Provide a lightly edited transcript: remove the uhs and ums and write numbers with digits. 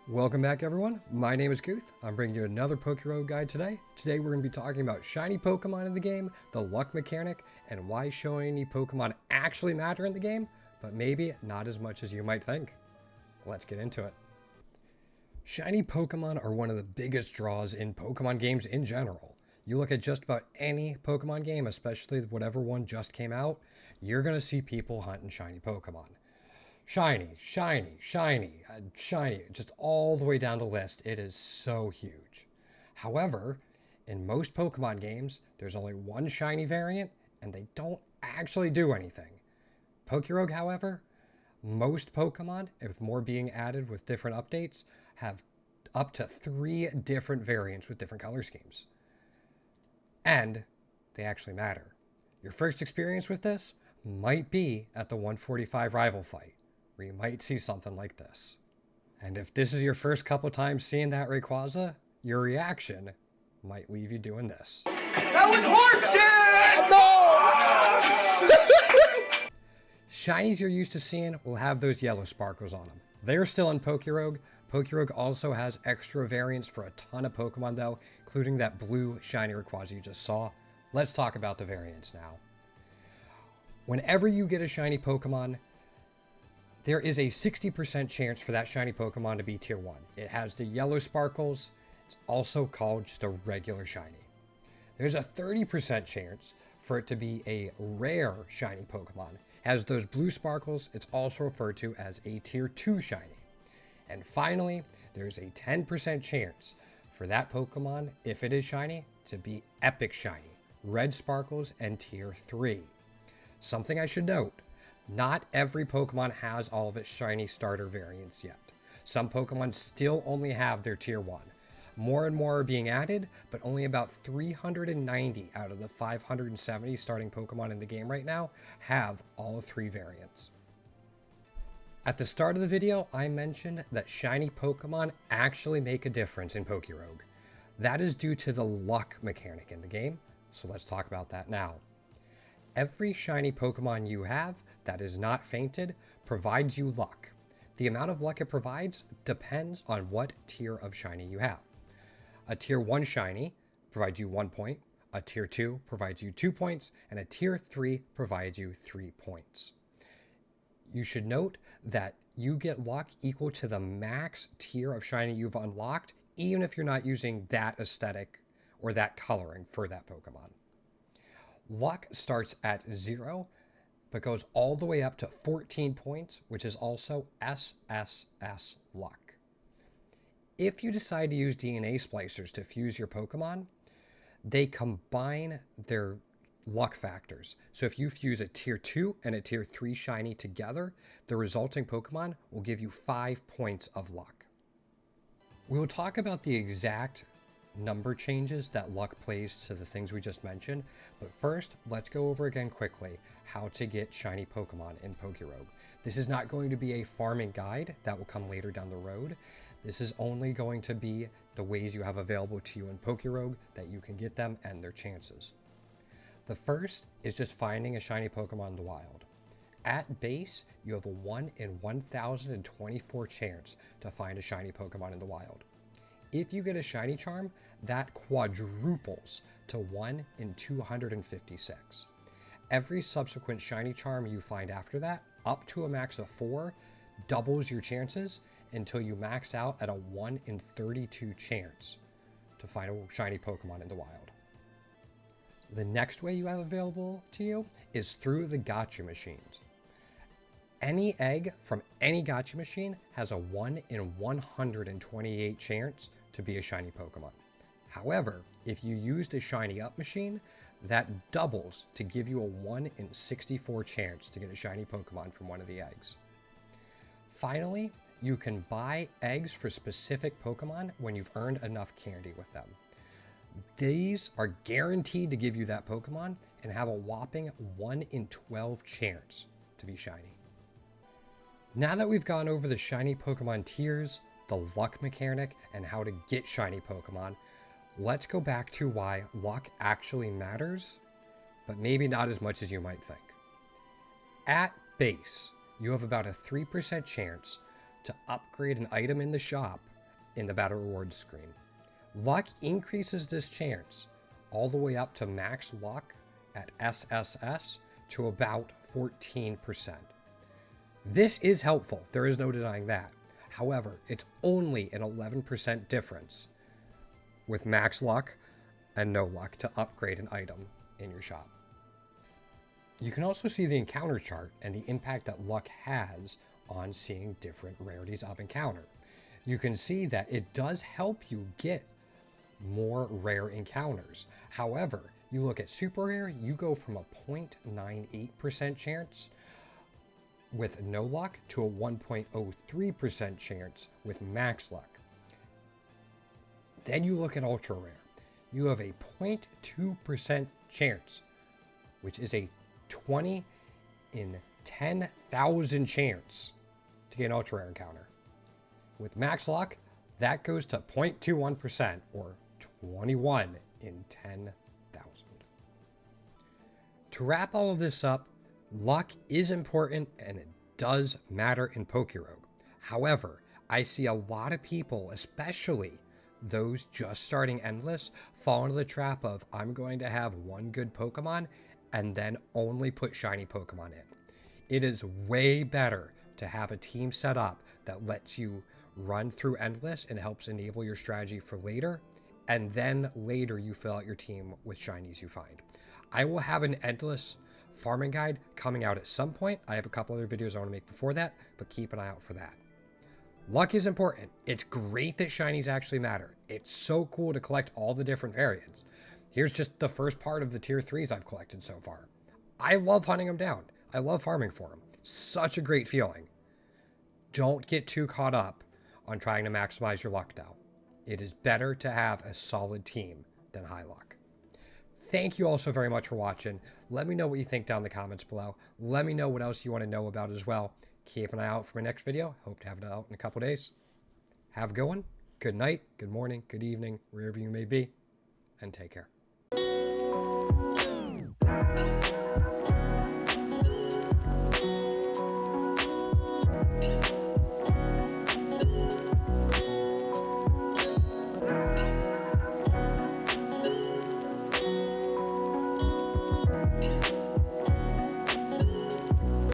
Welcome back, everyone. My name is Guth. I'm bringing you another Pokerogue guide today. Today we're going to be talking about shiny Pokemon in the game, the luck mechanic, and why shiny Pokemon actually matter in the game, but maybe not as much as you might think. Let's get into it. Shiny Pokemon are one of the biggest draws in Pokemon games in general. You look at just about any Pokemon game, especially whatever one just came out, you're going to see people hunting shiny Pokemon. Shiny, shiny, shiny, shiny, just all the way down the list. It is so huge. However, in most Pokemon games, there's only one shiny variant, and they don't actually do anything. Pokerogue, however, most Pokemon, with more being added with different updates, have up to 3 different variants with different color schemes. And they actually matter. Your first experience with this might be at the 145 rival fight, where you might see something like this. And if this is your first couple times seeing that Rayquaza, your reaction might leave you doing this. That was horseshit! No! Shinies you're used to seeing will have those yellow sparkles on them. They're still in Pokerogue. Pokerogue also has extra variants for a ton of Pokemon though, including that blue shiny Rayquaza you just saw. Let's talk about the variants now. Whenever you get a shiny Pokemon, there is a 60% chance for that shiny Pokemon to be tier 1. It has the yellow sparkles. It's also called just a regular shiny. There's a 30% chance for it to be a rare shiny Pokemon. It has those blue sparkles. It's also referred to as a tier 2 shiny. And finally, there's a 10% chance for that Pokemon, if it is shiny, to be epic shiny, red sparkles and tier 3. Something I should note. Not every Pokemon has all of its shiny starter variants yet. Some Pokemon still only have their tier 1. More and more are being added, but only about 390 out of the 570 starting Pokemon in the game right now have all 3 variants. At the start of the video, I mentioned that shiny Pokemon actually make a difference in Pokerogue. That is due to the luck mechanic in the game, so let's talk about that now. Every shiny Pokemon you have that is not fainted provides you luck. The amount of luck it provides depends on what tier of shiny you have. A tier 1 shiny provides you 1 point, a tier 2 provides you 2 points, and a tier 3 provides you 3 points. You should note that you get luck equal to the max tier of shiny you've unlocked, even if you're not using that aesthetic or that coloring for that Pokemon. Luck starts at 0, but goes all the way up to 14 points, which is also SSS luck. If you decide to use DNA splicers to fuse your Pokemon, they combine their luck factors. So if you fuse a tier 2 and a tier 3 shiny together, the resulting Pokemon will give you 5 points of luck. We will talk about the exact number changes that luck plays to the things we just mentioned, but first let's go over again quickly how to get shiny Pokemon in Pokerogue. This is not going to be a farming guide that will come later down the road. This is only going to be the ways you have available to you in Pokerogue that you can get them and their chances. The first is just finding a shiny Pokemon in the wild. At base, you have a 1 in 1,024 chance to find a shiny Pokemon in the wild. If you get a shiny charm, that quadruples to 1 in 256. Every subsequent shiny charm you find after that, up to a max of 4, doubles your chances until you max out at a 1 in 32 chance to find a shiny Pokemon in the wild. The next way you have available to you is through the gacha machines. Any egg from any gacha machine has a 1 in 128 chance to be a shiny Pokemon. However, if you used a shiny up machine, that doubles to give you a 1 in 64 chance to get a shiny Pokemon from one of the eggs. Finally, you can buy eggs for specific Pokemon when you've earned enough candy with them. These are guaranteed to give you that Pokemon and have a whopping 1 in 12 chance to be shiny. Now that we've gone over the shiny Pokemon tiers, the luck mechanic, and how to get shiny Pokemon, let's go back to why luck actually matters, but maybe not as much as you might think. At base, you have about a 3% chance to upgrade an item in the shop in the battle rewards screen. Luck increases this chance all the way up to max luck at SSS to about 14%. This is helpful, there is no denying that. However, it's only an 11% difference with max luck and no luck to upgrade an item in your shop. You can also see the encounter chart and the impact that luck has on seeing different rarities of encounter. You can see that it does help you get more rare encounters. However, you look at super rare, you go from a 0.98% chance with no luck to a 1.03% chance with max luck. Then you look at ultra rare. You have a 0.2% chance, which is a 20 in 10,000 chance to get an ultra rare encounter. With max luck, that goes to 0.21% or 21 in 10,000. To wrap all of this up, luck is important and it does matter in Pokerogue. However, I see a lot of people, especially those just starting Endless, fall into the trap of I'm going to have one good Pokemon and then only put shiny Pokemon in. It is way better to have a team set up that lets you run through Endless and helps enable your strategy for later, and then later you fill out your team with shinies you find. I will have an Endless farming guide coming out at some point. I have a couple other videos I want to make before that, but keep an eye out for that. Luck is important. It's great that shinies actually matter. It's so cool to collect all the different variants. Here's just the first part of the tier 3s I've collected so far. I love hunting them down. I love farming for them. Such a great feeling. Don't get too caught up on trying to maximize your luck though. It is better to have a solid team than high luck. Thank you all so very much for watching. Let me know what you think down in the comments below. Let me know what else you want to know about as well. Keep an eye out for my next video. Hope to have it out in a couple days. Have a good one. Good night, good morning, good evening, wherever you may be, and take care.